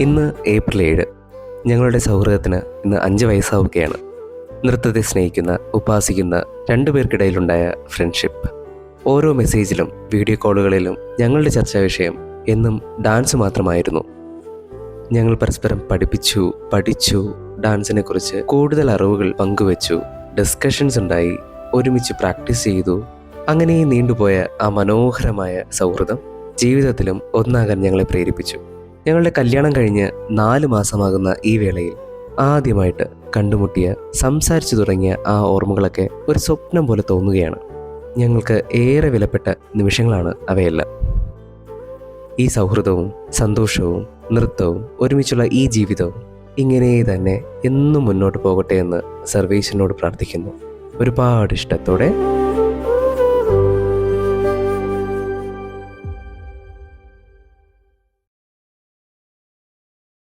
ഇന്ന് ഏപ്രിൽ 7. ഞങ്ങളുടെ സൗഹൃദത്തിന് ഇന്ന് 5 വയസ്സാവുകയാണ്. നൃത്തത്തെ സ്നേഹിക്കുന്ന, ഉപാസിക്കുന്ന രണ്ടുപേർക്കിടയിലുണ്ടായ ഫ്രണ്ട്ഷിപ്പ്. ഓരോ മെസ്സേജിലും വീഡിയോ കോളുകളിലും ഞങ്ങളുടെ ചർച്ചാ വിഷയം എന്നും ഡാൻസ് മാത്രമായിരുന്നു. ഞങ്ങൾ പരസ്പരം പഠിച്ചു, ഡാൻസിനെ കുറിച്ച് കൂടുതൽ അറിവുകൾ പങ്കുവച്ചു, ഡിസ്കഷൻസ് ഉണ്ടായി, ഒരുമിച്ച് പ്രാക്ടീസ് ചെയ്തു. അങ്ങനെ നീണ്ടുപോയ ആ മനോഹരമായ സൗഹൃദം ജീവിതത്തിലും ഒന്നാകാൻ ഞങ്ങളെ പ്രേരിപ്പിച്ചു. ഞങ്ങളുടെ കല്യാണം കഴിഞ്ഞ് 4 മാസമാകുന്ന ഈ വേളയിൽ ആദ്യമായിട്ട് കണ്ടുമുട്ടിയ, സംസാരിച്ചു തുടങ്ങിയ ആ ഓർമ്മകളൊക്കെ ഒരു സ്വപ്നം പോലെ തോന്നുകയാണ്. ഞങ്ങൾക്ക് ഏറെ വിലപ്പെട്ട നിമിഷങ്ങളാണ് അവയെല്ലാം. ഈ സൗഹൃദവും സന്തോഷവും നൃത്തവും ഒരുമിച്ചുള്ള ഈ ജീവിതവും ഇങ്ങനെ തന്നെ എന്നും മുന്നോട്ട് പോകട്ടെ എന്ന് സർവേശ്വരനോട് പ്രാർത്ഥിക്കുന്നു. ഒരുപാട് ഇഷ്ടത്തോടെ.